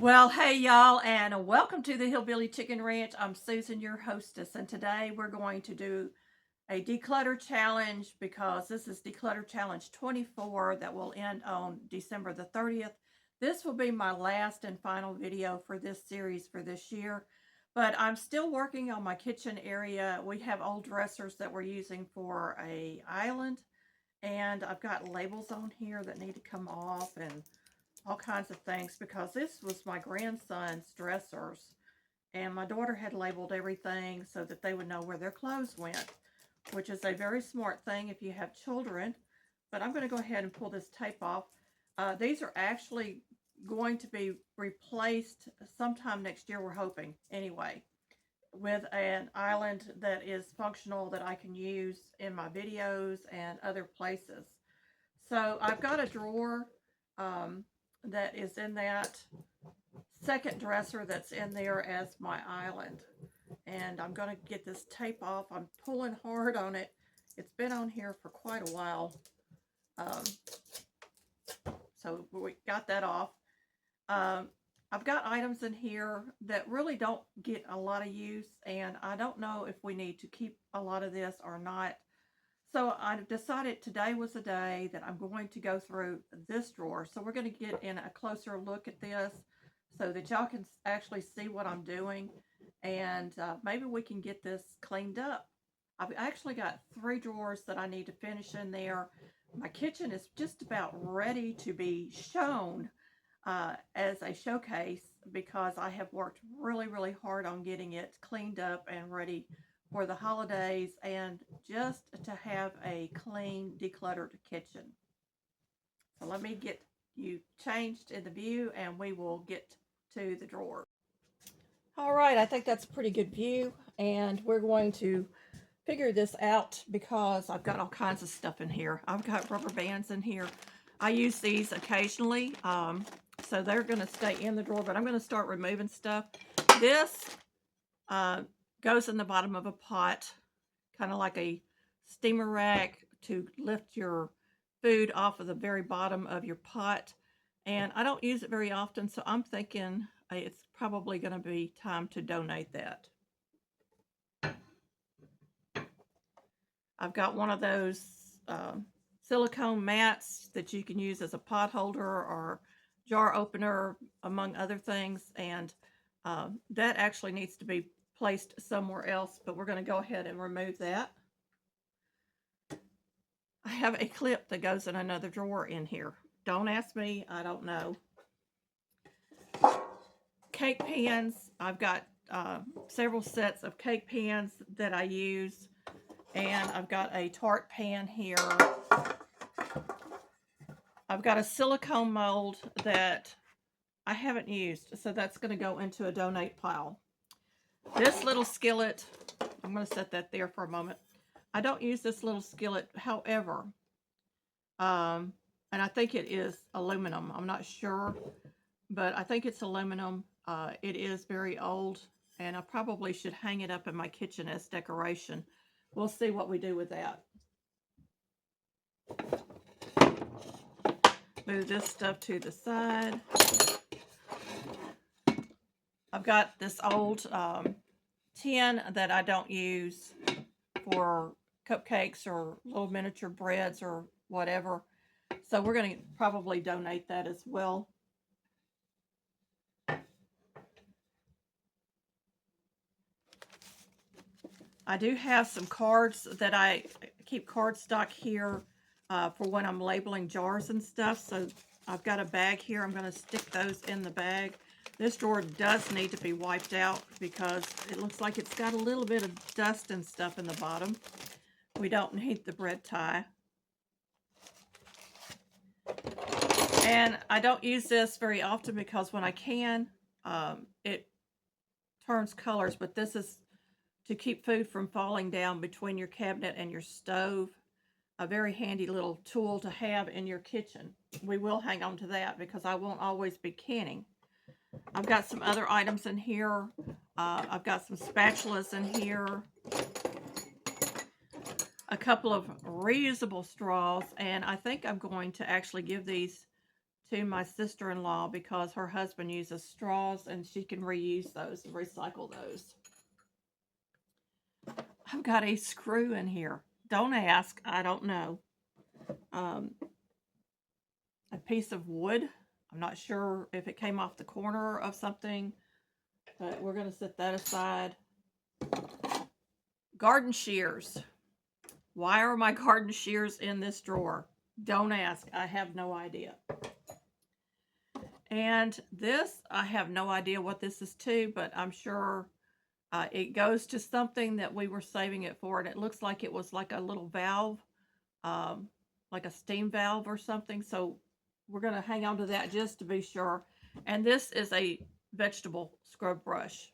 Well, hey y'all, and welcome to the Hillbilly Chicken Ranch. I'm Susan, your hostess, and today we're going to do a declutter challenge because this is Declutter Challenge 24 that will end on December the 30th. This will be my last and final video for this series for this year, but I'm still working on my kitchen area. We have old dressers that we're using for a island, and I've got labels on here that need to come off and all kinds of things because this was my grandson's dressers, and my daughter had labeled everything so that they would know where their clothes went, which is a very smart thing if you have children. But I'm going to go ahead and pull this tape off. These are actually going to be replaced sometime next year, we're hoping anyway, with an island that is functional that I can use in my videos and other places. So I've got a drawer that is in that second dresser that's in there as my island. And I'm going to get this tape off. I'm pulling hard on it. It's been on here for quite a while. So we got that off. I've got items in here that really don't get a lot of use, and I don't know if we need to keep a lot of this or not. So I decided today was the day that I'm going to go through this drawer. So we're going to get in a closer look at this so that y'all can actually see what I'm doing. And maybe we can get this cleaned up. I've actually got 3 drawers that I need to finish in there. My kitchen is just about ready to be shown as a showcase because I have worked really, really hard on getting it cleaned up and ready for the holidays and just to have a clean, decluttered kitchen. So let me get you changed in the view and we will get to the drawer. All right, I think that's a pretty good view, and we're going to figure this out because I've got all kinds of stuff in here. I've got rubber bands in here. I use these occasionally, so they're going to stay in the drawer, but I'm going to start removing stuff. This goes in the bottom of a pot, kind of like a steamer rack to lift your food off of the very bottom of your pot. And I don't use it very often, so I'm thinking it's probably going to be time to donate that. I've got one of those silicone mats that you can use as a pot holder or jar opener, among other things, and that actually needs to be placed somewhere else, but we're going to go ahead and remove that. I have a clip that goes in another drawer in here. Don't ask me, I don't know. Cake pans. I've got several sets of cake pans that I use, and I've got a tart pan here. I've got a silicone mold that I haven't used, so that's going to go into a donate pile. This little skillet, I'm going to set that there for a moment. I don't use this little skillet, however, and I think it is aluminum. I'm not sure, but I think it's aluminum. It is very old, and I probably should hang it up in my kitchen as decoration. We'll see what we do with that. Move this stuff to the side. I've got this old tin that I don't use for cupcakes or little miniature breads or whatever. So we're going to probably donate that as well. I do have some cards that I keep cardstock here for when I'm labeling jars and stuff. So I've got a bag here. I'm going to stick those in the bag. This drawer does need to be wiped out because it looks like it's got a little bit of dust and stuff in the bottom. We don't need the bread tie. And I don't use this very often because when I can, it turns colors, but this is to keep food from falling down between your cabinet and your stove. A very handy little tool to have in your kitchen. We will hang on to that because I won't always be canning. I've got some other items in here. I've got some spatulas in here. A couple of reusable straws, and I think I'm going to actually give these to my sister-in-law because her husband uses straws and she can reuse those and recycle those. I've got a screw in here. Don't ask, I don't know. A piece of wood. I'm not sure if it came off the corner of something, but we're going to set that aside. Garden shears. Why are my garden shears in this drawer? Don't ask. I have no idea. And this, I have no idea what this is to, but I'm sure it goes to something that we were saving it for. And it looks like it was like a little valve, like a steam valve or something. So we're going to hang on to that just to be sure. And this is a vegetable scrub brush.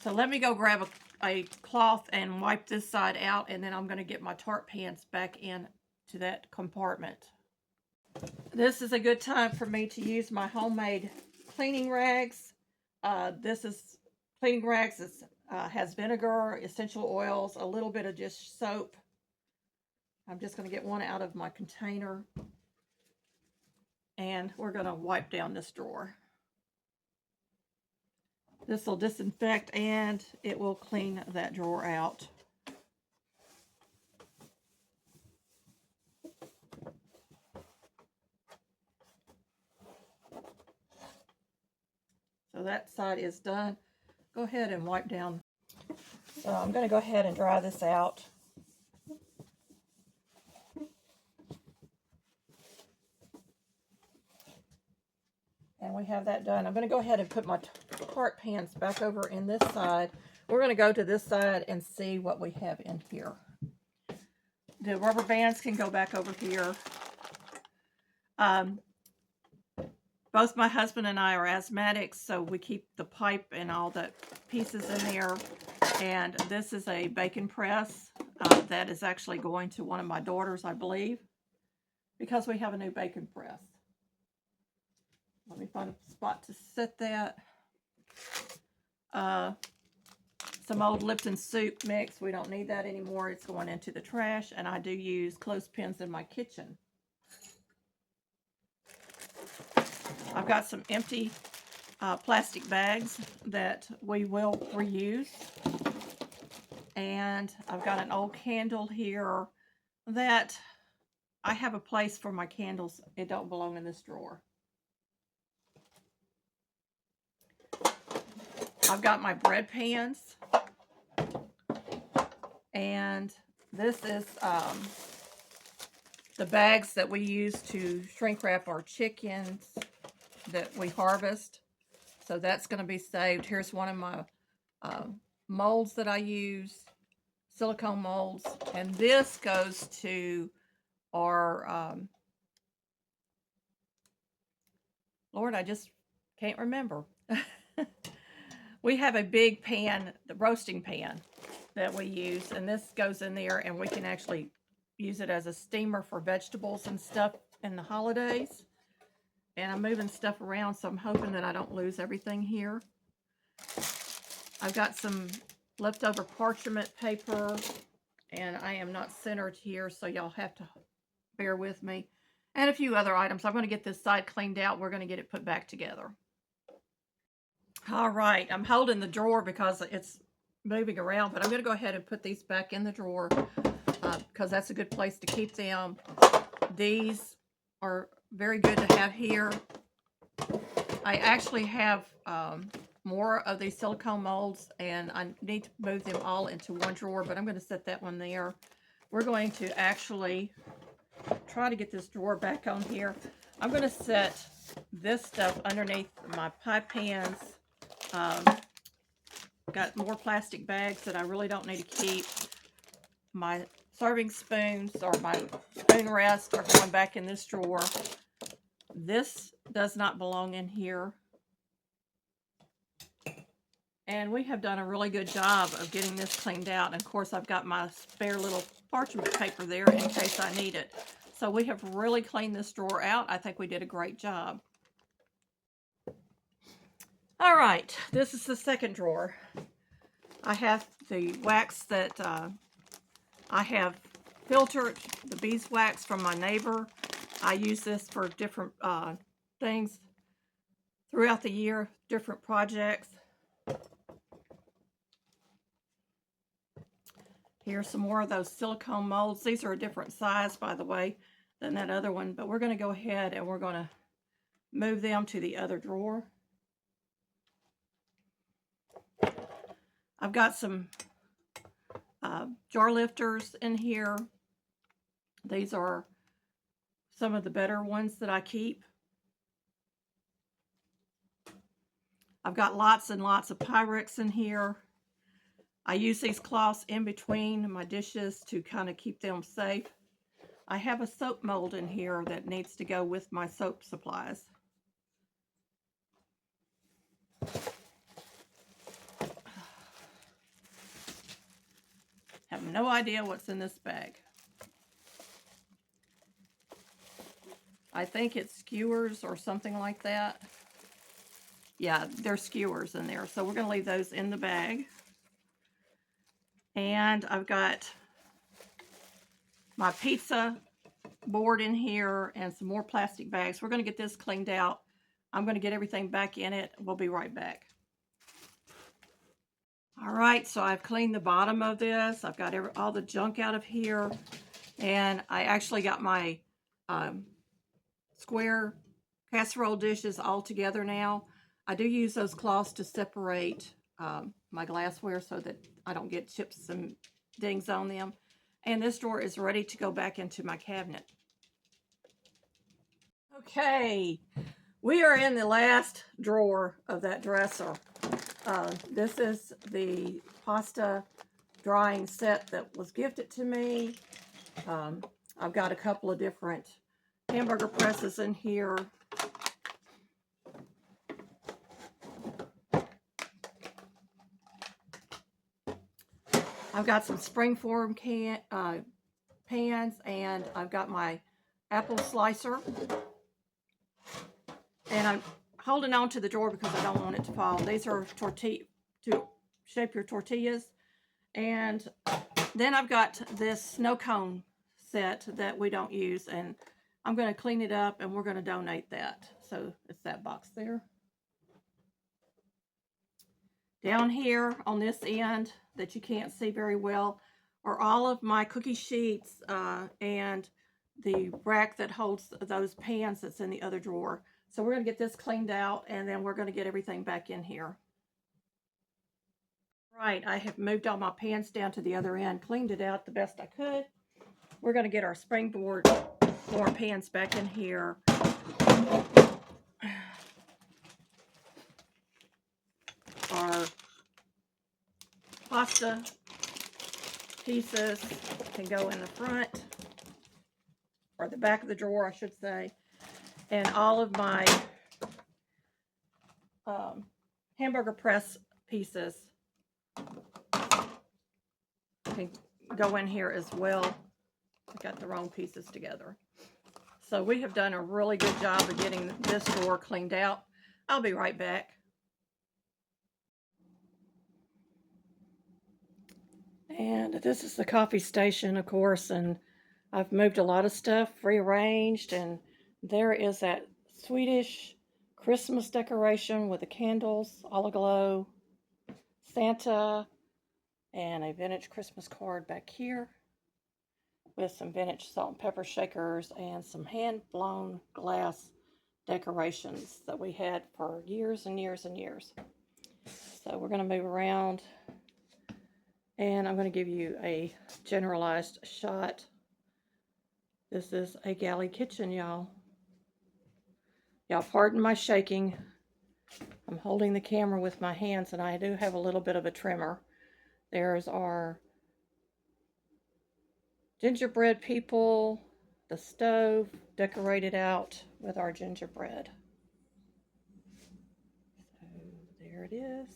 So let me go grab a cloth and wipe this side out, and then I'm going to get my tart pans back in to that compartment. This is a good time for me to use my homemade cleaning rags. This is cleaning rags. It has vinegar, essential oils, a little bit of just soap. I'm just going to get one out of my container, and we're going to wipe down this drawer. This will disinfect and it will clean that drawer out. So that side is done. Go ahead and wipe down. So I'm going to go ahead and dry this out. And we have that done. I'm going to go ahead and put my tart pans back over in this side. We're going to go to this side and see what we have in here. The rubber bands can go back over here. Both my husband and I are asthmatics, so we keep the pipe and all the pieces in there. And this is a bacon press that is actually going to one of my daughters, I believe, because we have a new bacon press. Let me find a spot to set that. Some old Lipton soup mix. We don't need that anymore. It's going into the trash. And I do use clothespins in my kitchen. I've got some empty plastic bags that we will reuse. And I've got an old candle here that I have a place for my candles. It don't belong in this drawer. I've got my bread pans, and this is the bags that we use to shrink wrap our chickens that we harvest. So that's going to be saved. Here's one of my molds that I use, silicone molds, and this goes to our, Lord, I just can't remember. We have a big pan, the roasting pan that we use, and this goes in there, and we can actually use it as a steamer for vegetables and stuff in the holidays. And I'm moving stuff around, so I'm hoping that I don't lose everything here. I've got some leftover parchment paper, and I am not centered here, so y'all have to bear with me. And a few other items. I'm going to get this side cleaned out. We're going to get it put back together. All right, I'm holding the drawer because it's moving around, but I'm going to go ahead and put these back in the drawer because that's a good place to keep them. These are very good to have here. I actually have more of these silicone molds, and I need to move them all into one drawer, but I'm going to set that one there. We're going to actually try to get this drawer back on here. I'm going to set this stuff underneath my pie pans. Got more plastic bags that I really don't need to keep. My serving spoons or my spoon rest are going back in this drawer. This does not belong in here. And we have done a really good job of getting this cleaned out. And of course, I've got my spare little parchment paper there in case I need it. So we have really cleaned this drawer out. I think we did a great job. All right, this is the second drawer. I have the wax that I have filter, the beeswax from my neighbor. I use this for different things throughout the year, different projects. Here's some more of those silicone molds. These are a different size, by the way, than that other one, but we're going to go ahead and we're going to move them to the other drawer. I've got some jar lifters in here. These are some of the better ones that I keep. I've got lots and lots of Pyrex in here. I use these cloths in between my dishes to kind of keep them safe. I have a soap mold in here that needs to go with my soap supplies. Have no idea what's in this bag. I think it's skewers or something like that. Yeah, there's skewers in there. So we're going to leave those in the bag. And I've got my pizza board in here and some more plastic bags. We're going to get this cleaned out. I'm going to get everything back in it. We'll be right back. All right, so I've cleaned the bottom of this. I've got all the junk out of here. And I actually got my square casserole dishes all together now. I do use those cloths to separate my glassware so that I don't get chips and dings on them. And this drawer is ready to go back into my cabinet. Okay, we are in the last drawer of that dresser. This is the pasta drying set that was gifted to me. I've got a couple of different hamburger presses in here. I've got some springform pans, and I've got my apple slicer. And I'm holding on to the drawer because I don't want it to fall. These are to shape your tortillas. And then I've got this snow cone set that we don't use, and I'm going to clean it up and we're going to donate that. So it's that box there. Down here on this end that you can't see very well are all of my cookie sheets and the rack that holds those pans that's in the other drawer. So we're going to get this cleaned out and then we're going to get everything back in here. Right, I have moved all my pans down to the other end, cleaned it out the best I could. We're going to get our springboard form pans back in here. Our pasta pieces can go in the front, or the back of the drawer, I should say. And all of my hamburger press pieces can go in here as well. I got the wrong pieces together. So we have done a really good job of getting this drawer cleaned out. I'll be right back. And this is the coffee station, of course, and I've moved a lot of stuff, rearranged, and there is that Swedish Christmas decoration with the candles all aglow, Santa, and a vintage Christmas card back here with some vintage salt and pepper shakers and some hand-blown glass decorations that we had for years and years and years. So we're going to move around, and I'm going to give you a generalized shot. This is a galley kitchen, y'all. Y'all pardon my shaking. I'm holding the camera with my hands, and I do have a little bit of a tremor. There's our gingerbread people, the stove decorated out with our gingerbread. So there it is.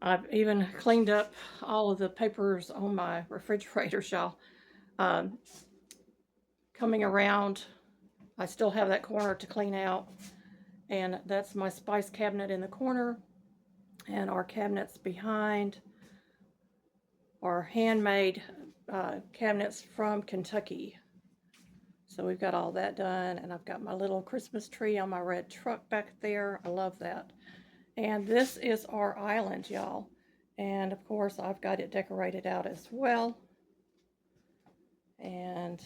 I've even cleaned up all of the papers on my refrigerator, y'all. Coming around, I still have that corner to clean out, and that's my spice cabinet in the corner, and our cabinets behind are handmade cabinets from Kentucky. So we've got all that done, and I've got my little Christmas tree on my red truck back there. I love that. And this is our island, y'all. And of course, I've got it decorated out as well. And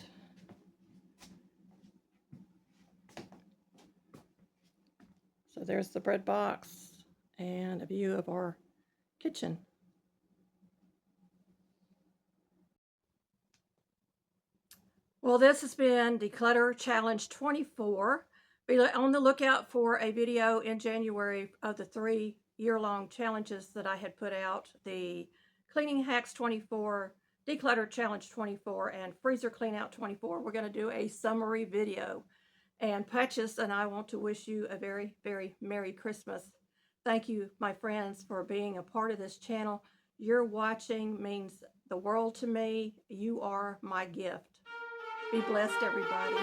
so there's the bread box and a view of our kitchen. Well, this has been Declutter Challenge 24. Be on the lookout for a video in January of the 3-year-long challenges that I had put out. The Cleaning Hacks 24, Declutter Challenge 24, and Freezer Clean Out 24. We're going to do a summary video. And Patches and I want to wish you a very, very Merry Christmas. Thank you, my friends, for being a part of this channel. Your watching means the world to me. You are my gift. Be blessed, everybody.